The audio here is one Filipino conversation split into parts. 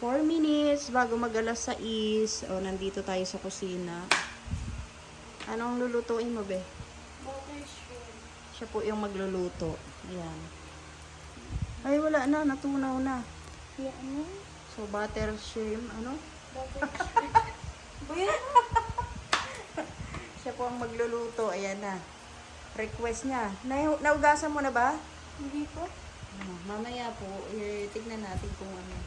4 minutes bago mag-alas 6. O, nandito tayo sa kusina. Anong lulutuin mo, be? Butter shrimp. Siya po yung magluluto. Ayan. Ay, wala na. Natunaw na. Yeah, ano? So, butter shrimp. Ano? Butter shrimp. Bayan mo. Siya po ang magluluto. Ayan na. Request niya. Naugasan mo na ba? Hindi po. Mamaya po, tignan natin kung ano.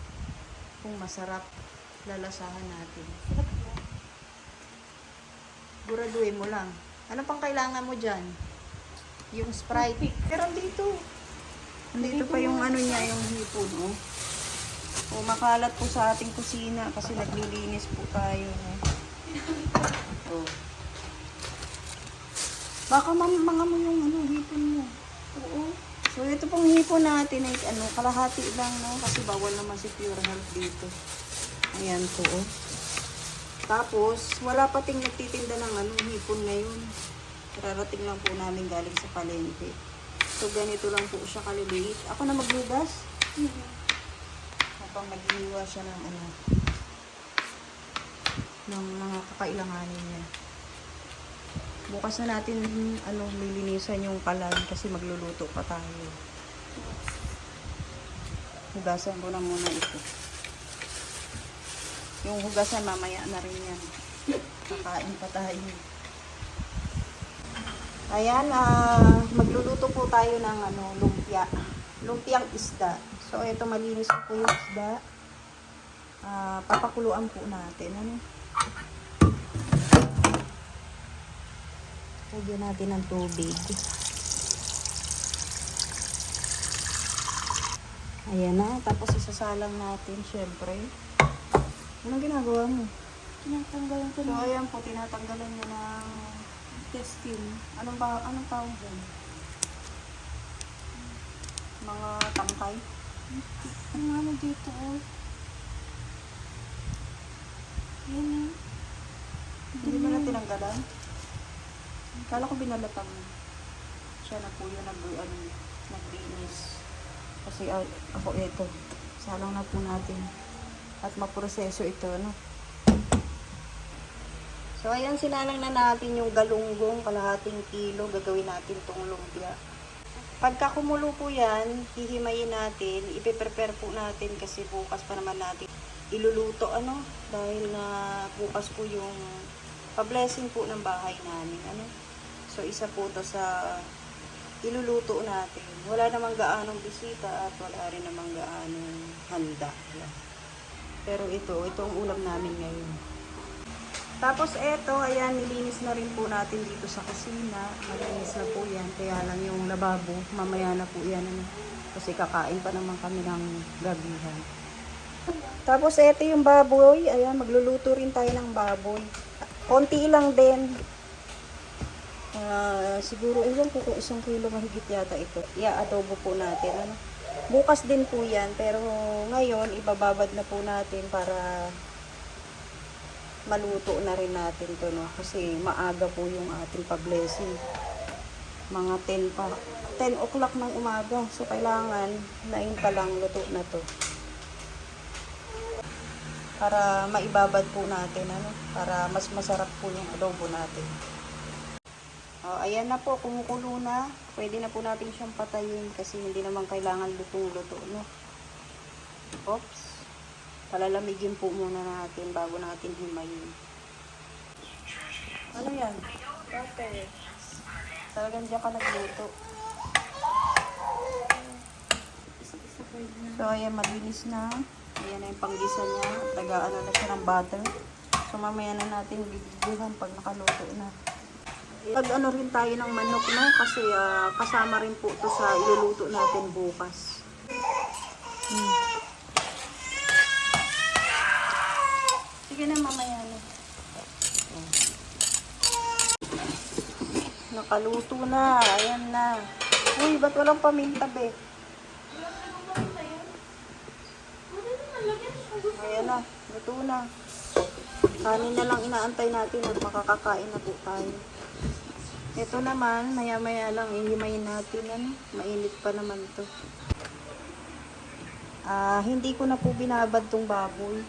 Kung masarap. Lalasahan natin. Sarap na. Buraduhin mo lang. Ano pang kailangan mo dyan? Yung Sprite. Pero dito. Andito pa yung ano niya, yung hipon, oh. O, makalat po sa ating kusina kasi naglilinis po tayo, oh. Oh. Baka mga mo yung ano, hipon mo. Oo. So, ito pong hipon natin ay ano, kalahati lang, no? Kasi bawal naman si Pure Health dito. Ayan po, oh. Tapos, wala pa ting nagtitinda ng ano, hipon ngayon. Kararating lang po namin galing sa palengke. So, ganito lang po siya kaliliit. Ako na maglugas. Habang naghiwa siya ng ano, ng mga kakailanganin niya. Bukas na natin ano, lilinisan yung kalan kasi magluluto pa tayo. Hugasan ko na muna ito. Yung hugasan mamaya na rin yan. Kakain pa tayo. Ayan, magluluto po tayo ng ano, lumpia. Lumpiang isda. So, ito malinis po yung isda. Papakuluan po natin. Ano? Lagyan natin ng tubig. Ayan na. Tapos isasalang natin, syempre. Anong ginagawa mo? Tinatanggalan ko So, na. ayan po, tinatanggalan niya ng intestine. Anong tawag dyan? Mga tangkay? Ano ano dito, oh. Yan eh. Hindi mo na tinanggalan? Kala ko binalatan mo. Siya na po yun naglinis. Kasi ako ito. Salang na po natin. At maproseso ito, no? So, ayan, sinalang na natin yung galunggong, kalahating kilo. Gagawin natin tong lumpia. Pagka kumulo po yan, hihimayin natin. Ipe-prepare po natin kasi bukas pa naman natin iluluto, ano? Dahil na bukas po yung pa-blessing po ng bahay namin, ano? So, isa po to sa iluluto natin. Wala namang gaanong bisita at wala rin namang gaanong handa. Pero ito ang ulam namin ngayon. Tapos eto, ayan, nilinis na rin po natin dito sa kusina. Malinis na po yan. Kaya lang yung lababo, mamaya na po yan. Ano? Kasi kakain pa naman kami ng gabihan. Tapos eto yung baboy. Ayan, magluluto rin tayo ng baboy. Konti lang din. Siguro, ewan ko kung 1 kilo mahigit yata ito. I-adobo po natin. Ano? Bukas din po yan. Pero ngayon, ibababad na po natin para maluto na rin natin to, no? Kasi maaga po yung ating pa-blessing. Mga 10 o'clock ng umaga. So, kailangan 9 pa lang luto na to. Para maibabad po natin, ano? Para mas masarap po yung adobo natin. Ayan na po, kumukulo na. Pwede na po natin siyang patayin kasi hindi naman kailangan lutong-luto, no? Oops. Palalamigin po muna natin bago natin himayin. Ano yan? Butter. Talagang diyan ka nagluto. Isa-isa ko yun. So, ayan, mabilis na. Ayan na yung panggisa niya. Tagaan na siya ng butter. So, mamaya na natin bibigyan pag nakaluto na. Pag rin tayo ng manok, no? Kasi kasama rin po to sa iluluto natin bukas. Sige na, mamaya na. Nakaluto na. Ayan na. Uy, ba't walang paminta, be? Ayan na. Luto na. Kanin na lang inaantay natin at makakakain na po tayo. Ito naman, maya-maya lang ihimayin natin. Ano? Mainit pa naman to. Hindi ko na po binabad tong baboy.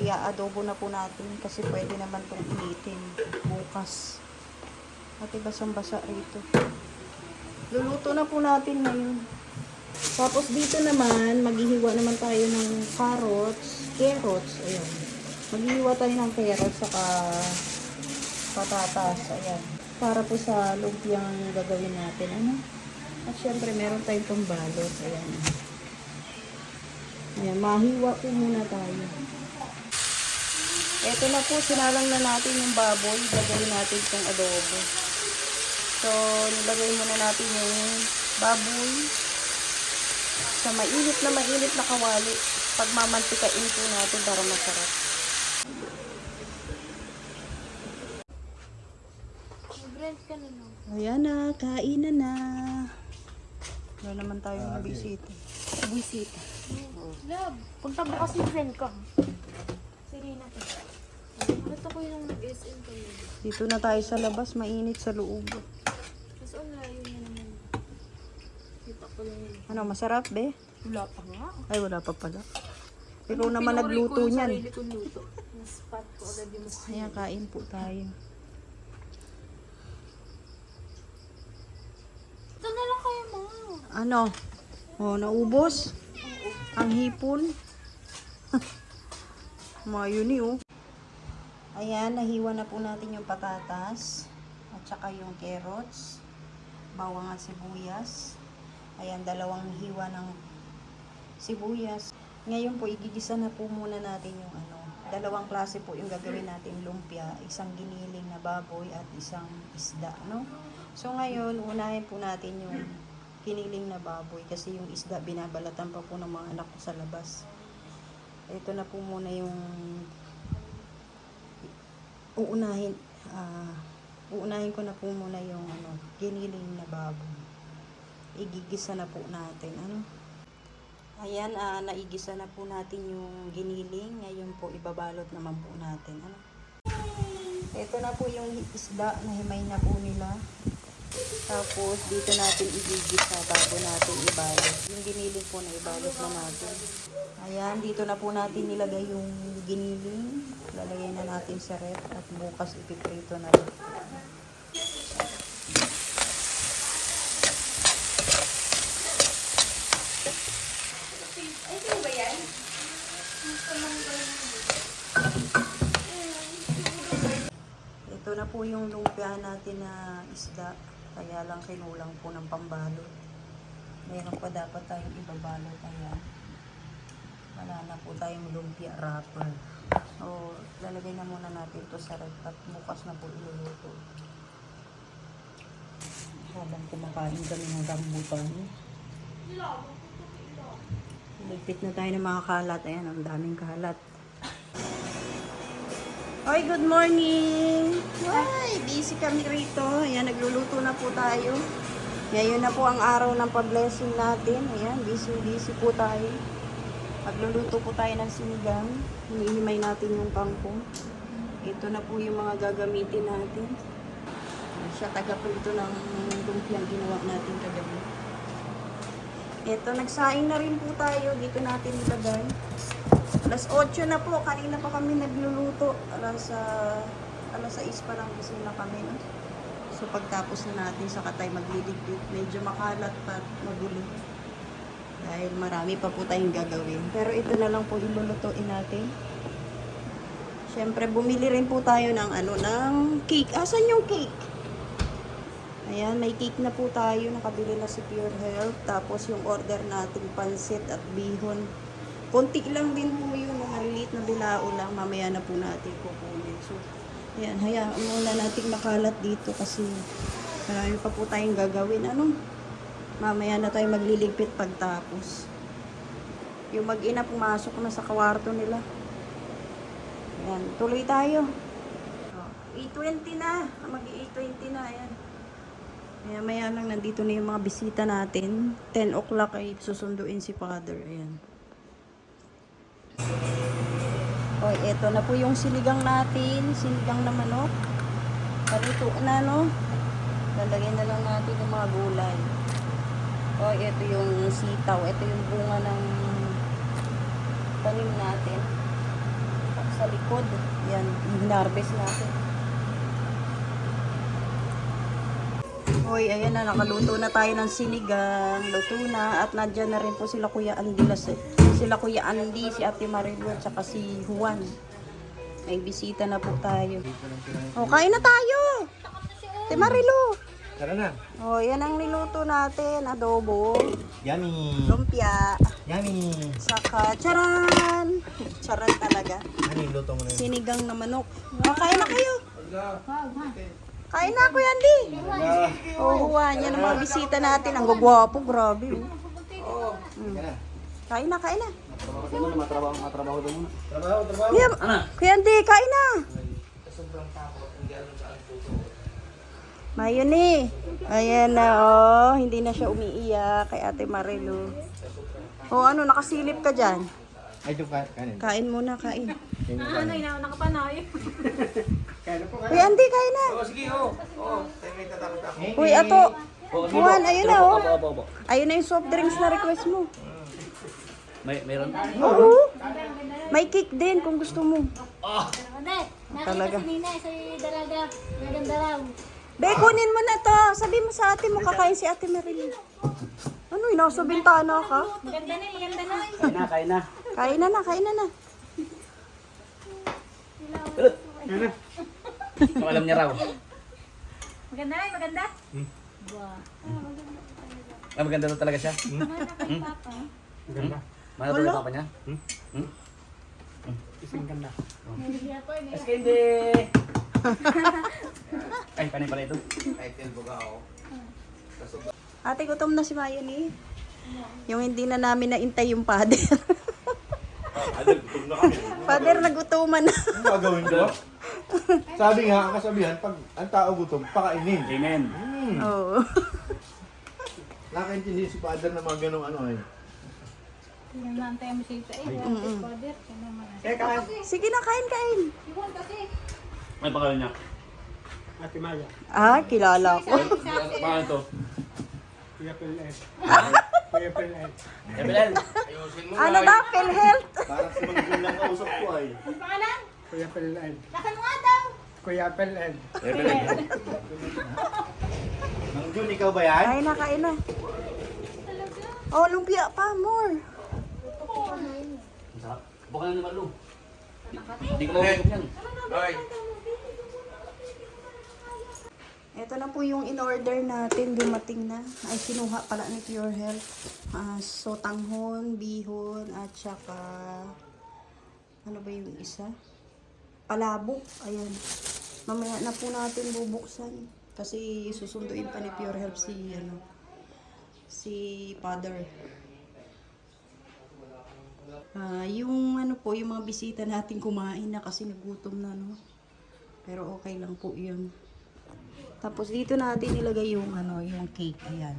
Ia-adobo na po natin kasi pwede naman tong initin bukas. At basang-basa rito. Luluto na po natin ngayon. Tapos dito naman, maghihiwa naman tayo ng carrots. Ayan. Maghihiwa tayo ng carrots saka patatas. Ayan. Para po sa lumpiang gagawin natin. Ano? At syempre, meron tayong pambalot. Ayan. Ayan, mahiwa po muna tayo. Ito na po, sinalang na natin yung baboy. Gagawin natin itong adobo. So, nilagay muna natin yung baboy sa mainit na kawali. Pagmamantikain po natin para masarap. Mag-rent ka na lang. Ayan na, kainan na. Wala naman tayong bisita. Bisita. Love, punta bukas yung friend ko. Serena ko. Bakit ako yung nag-SM kayo? Dito na tayo sa labas, mainit sa loob. Tapos ang layo niya naman. Kita ko lang yun. Ano, masarap be? Wala pa nga. Ay, wala pa pala. Ikaw naman nagluto niyan. Sarili kong luto. Na-spot ko agad yung mukha. Ayan, kain po tayo. Ito na lang kayo ma. Ano? Oh, naubos? Ang hipon? Mayuni oh. Ayan, nahiwa na po natin yung patatas. At saka yung carrots. Bawang at sibuyas. Ayan, dalawang hiwa ng sibuyas. Ngayon po, igigisa na po muna natin yung ano. Dalawang klase po yung gagawin natin lumpia. Isang giniling na baboy at isang isda, no? So ngayon, unahin po natin yung giniling na baboy. Kasi yung isda, binabalatan pa po ng mga anak ko sa labas. Ito na po muna yung uunahin ko na po muna yung ano, giniling na baboy. Igigisa na po natin, ano? Ayan, naigisa na po natin yung giniling. Ngayon po, ibabalot naman po natin, ano? Ito na po yung isda na himay na po nila. Tapos, dito natin igigisa bago natin ibalot. Yung giniling po na ibalot na natin. Ayan, dito na po natin nilagay yung giniling. Lalagay na natin sa ref at bukas ipiprito na rin. Ito na po yung lumpia natin na isda. Kaya lang kinulang po ng pambalot. Meron pa dapat tayong ibabalot. Ayan. Wala na po tayong lumpia wrapper. O, lalagay na muna natin to sa ref at bukas na po iluluto. Habang kumakain kami ng rambutan. Ligpit na tayo ng mga kalat. Ayan, ang daming kalat. Hoy, good morning! Ay, busy kami rito. Ayan, nagluluto na po tayo. Ngayon na po ang araw ng pa-blessing natin. Ayan, busy po tayo. Magluluto po tayo ng sinigang. Hinihimay natin yung kangkong. Ito na po yung mga gagamitin natin. Siya taga-prito ng lumpiang ginawa natin kagabi. Ito, nagsaing na rin po tayo. Dito natin ilagay. Alas 8 na po. Kanina pa kami nagluluto. Alas 6 pa lang gising na kami. No? So, pagtapos na natin, saka tayo magliligpit. Medyo makalat pa, magulo. Dahil marami pa po tayong gagawin. Pero ito na lang po ilulutuin natin. Siyempre, bumili rin po tayo ng ng cake. Asan yung cake? Ayan, may cake na po tayo. Nakabili na si Pure Health. Tapos yung order natin, pansit at bihon. Konti lang din po yun. Maliliit na bilao lang. Mamaya na po natin kukunin. So, ayan, hayaan muna natin makalat dito kasi marami pa po tayong gagawin. Ano? Mamaya na tayo magliligpit pagtapos. Yung mag-ina pumasok na sa kawarto nila. Ayan, tuloy tayo. 8:20 na. Mag-8:20 na. Ayan. Maya lang nandito na yung mga bisita natin. 10 o'clock ay susunduin si Father. Ayan. O, eto na po yung sinigang natin. Sinigang na manok. Palito na, no? Lalagyan na lang natin yung mga gulay. O, ito yung sitaw. Ito yung bunga ng tanim natin. Sa likod, yan, hinarvest natin. Hoy, ayan na, nakaluto na tayo ng sinigang. Luto na. At nandyan na rin po sila Kuya Andy. Sila Kuya Andy, si Ate Marilu, at saka si Juan. May bisita na po tayo. O, kain na tayo! Ate Marilu! Tara na. O, yan ang niluto natin. Adobo, Yummy. lumpia, Yummy. saka charan! Charan talaga. Ano yung luto mo na yun? Sinigang na manok. O, kain na kayo! Kain na, Kuya Andy! Oh, Juan, yan ang mga bisita natin. Ang gagwapo, grabe. Oh. Kain na, kain na. Trabaho. Kuya, Kuya Andy, kain na. Mayuni. Ayan na, oh. Hindi na siya umiiyak kay Ate Marilu. Oh, ano, nakasilip ka dyan. Ay, ito kanin. Kain muna, kain. Ano, inauna ka pa na eh. Kuya Andy, kain na. Sige, may tatakot ako. Uy, ato. Juan, ayun na, oh. Ayun na yung soft drinks na request mo. Meron? Oo. May cake din kung gusto mo. Hindi, Talaga. nakita si Nina sa dalaga. Maganda raw. Be, kunin mo na to. Sabi mo sa ate mo, kakain si Ate Marilyn. Ano, nasa bintana ka? Maganda na, maganda na. Kain na. Kain na na, kain na na. Kung alam niya raw. Maganda na, maganda. Ah, maganda daw talaga siya. Ganda. Mahal daw yung papa niya. Isang ganda. Naliliya ko eh. Eske hindi. Ay, panay pala ito. Ate, gutom na si Mayoni. Yung hindi na namin naintay yung father. Father, nagutuman na. Ano gagawin ko? Sabi nga, ang kasabihan, pag ang tao gutom, pakainin. Amen. Oo. Nakaintindi si Father na mga ganong ano eh. Pinanantay mo siya eh. Father, kaya naman. Sige na, kain, kain. Iwan kasi. May pangalan niya. Ate Maya. Ah, kilala ko. Pangalan to. Kuya Pelel. Evelyn. Ano daw, PhilHealth? Parang si Manggol lang kausap ko ay. Ang pangalan? Kuya Pelel. Lakan mo nga daw. Kuya Pelel. Evelyn. Manggol, ikaw ba yan? Kain na, kain na. Oh, lumpia pa, more. Ang sarap. Bukan na ni Marlo. Hindi ko maubukom yan. Ito na po yung in-order natin, dumating na. Ay, kinuha pala ni Pure Health. Sotanghon, bihon, at saka, ano ba yung isa? Palabok, ayan. Mamaya na po natin bubuksan. Kasi susunduin pa ni Pure Health si Father. Yung ano po, yung mga bisita natin kumain na kasi nagutom na, no? Pero okay lang po yun. Tapos dito natin nilagay yung ano, yung cake. Ayan.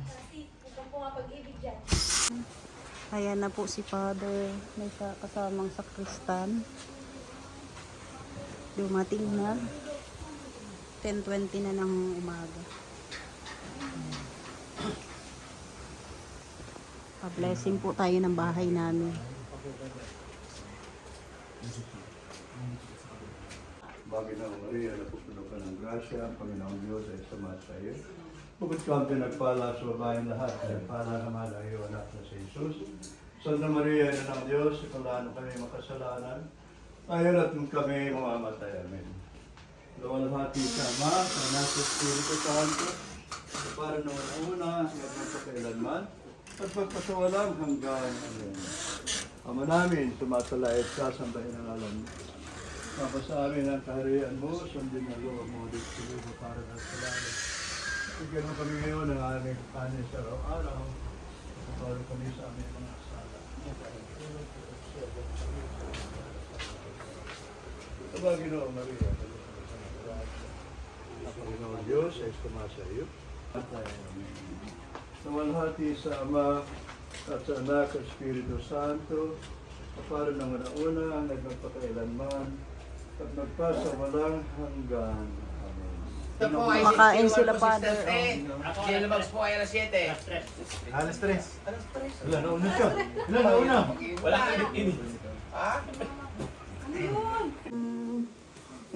Ayan na po si Father. May kasamang sakristan. Dumating na. 10:20 na ng umaga. Pa-blessing po tayo ng bahay namin. Panginoong Maria, napupuno ka ng grasya, ang Panginoong Diyos ay sama sa iyo. Bukod ka ang pinagpala sa babaeng lahat, ay pala naman ang iyong anak na si Jesus. Santa Maria, ina ng Diyos, ipalano kami makasalanan, ngayon at kami mamamatay. Amen. Luwalhati sa Ama, sa Anak sa Espiritu Santo, sa para noon una, ngayon sa kailanman, at pagpasawalang hanggang amen. Ama namin, sumasalait ka, sambahin ang alam mo. Papa sa amin ang kaharian mo, sundin ang loob mo, dito sa para ng salamat. Bigyan mo kami ngayon ng aming kanin sa araw-araw. Pagpapalo kami sa aming mga sala. Ito ba, Ginoong Maria? Ang Panginoon Diyos ay sumasa iyo. Nawalhati sa Ama at sa Anak at Espiritu Santo, para ng una, nagpapakailanman, at magpasawalang hanggan. Amen. Makain sila, Father. Sino lumabas po ay alas 7? Alas 3. Wala, nauna siya. Wala, nauna. Wala kang init-init.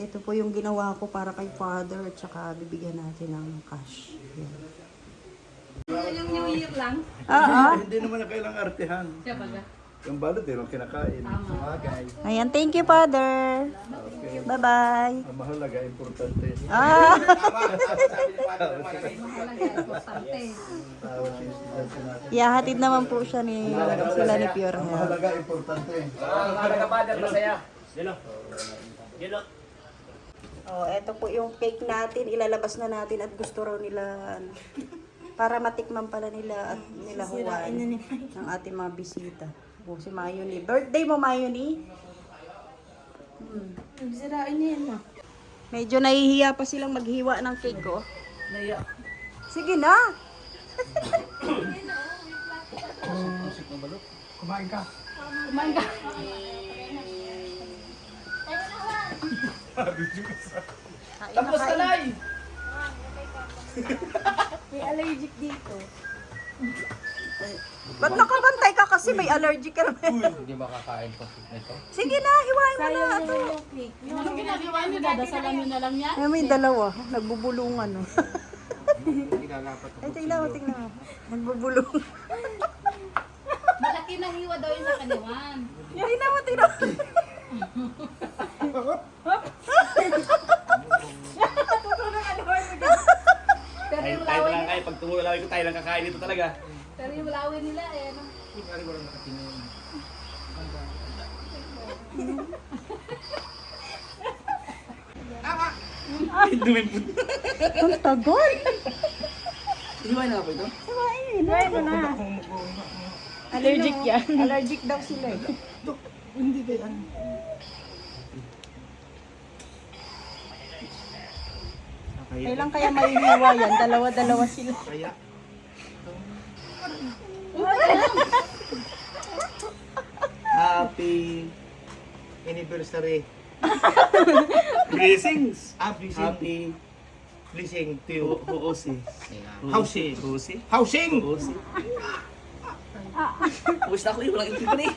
Ito po yung ginawa ko para kay Father at saka bibigyan natin ng cash. Yan. Yung New Year lang. Hindi naman na kailang artehan. Siya baga. Yung balot, hindi lang kinakain. Sabagay. Ayan, thank you, Father. Okay. Bye-bye. Ang mahalaga, importante. Importante. Tawag si estudyante natin. Ihahatid naman po siya ni sila ni Pure Ang Health. mahalaga, importante. Oh, eto po yung cake natin. Ilalabas na natin at gusto raw nila para matikman pala nila at nila Juan ng ating mga bisita. Oh, si Mayuni. Birthday mo, Mayuni? Sirain niya yan, ma. Medyo nahihiya pa silang maghiwa ng cake, oh. Sige na. Kumain ka. Tapos ka na. May allergic dito. Ba't nakabantay ka kasi may allergic ka naman? Hindi makakain pa nito. Sige na, hiwain mo na. Sayang naman yung cake. Anong ginagawa niyo? Dadasalan niyo na lang yan? Ay, may dalawa. Nagbubulungan, oh. Ay, tingnan mo, tingnan mo. Nagbubulong. Malaki na hiwa daw yung sa kaniwan. Tingnan mo, tingnan mo. Pero yung Tayo laway lang nila, kayo. Pag tumulawin ko tayo lang kakain dito talaga. pero yung laway nila eh. No? Ang tagal. Hiwain na po ito? Hiwain mo na. Allergic yan. Allergic daw sila, eh. Kailan kaya mahihiwa yan? Dalawa-dalawa sila. Happy anniversary. Blessings! Blessing. Happy Blessing to you. Huosi. Housing. Huosi? Housing! Huosi. Uwis na ako eh. Walang inti pa rin.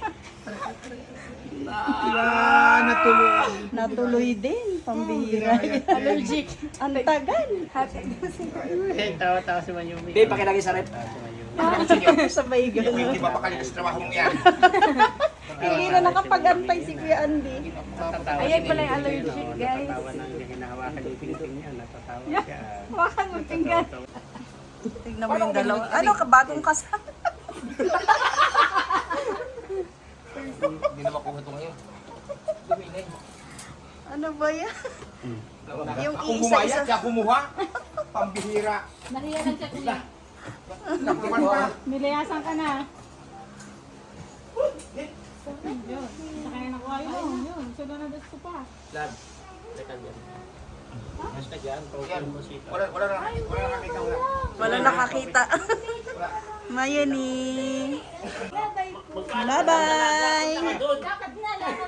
Natuloy. Natuloy din. Pambihira. Allergic. Ang tagal. Tawa-tawa si Mayumi. Babe, pakilagay sa rep. Sabay gano'n. Hindi pa pakalikas trabaho mo yan. Hindi na nakapag-antay si Kuya Andy. Ayan pala yung allergic, guys. Wakan mo pinggan. Tignan mo yung dalawa. Ano ka? Bagong kasal. Hindi na makuha ito ngayon. Dumingay. Ano ba yan? Yung Ako isa-isa. bumayad, siya kumuha. Pambihira. Nahiya lang siya kuya. Nakuman pa. Nilayasan ka na. Yun. Sakaya na kuha yun. Yun. Sunod na gusto pa. Lad, teka dyan. Hashtag yan. Wala na nakita. Wala nakakita. Mayuni. Bye-bye.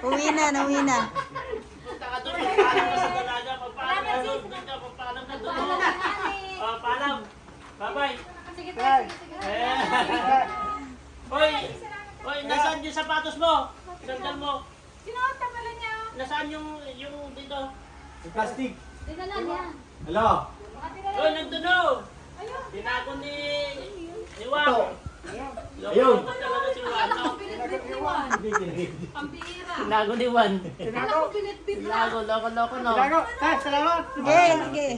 Uwi na, uwi na. Paalam. Bye-bye. Sige tayo. Hoy! Hoy, nasaan yung sapatos mo? Sandal mo. Sinuot ka pala niya. Nasaan yung dito? Plastic. Tingnan niya. Hello? Hoy, nandun o. Tinago ni Juan. Ayun. Loko talaga si Juan. no? Binitbit ni Juan. Pambihira. Tinago ni Juan. Alam ko binitbit na. Tinago, loko, no? Salamat. Sige, sige.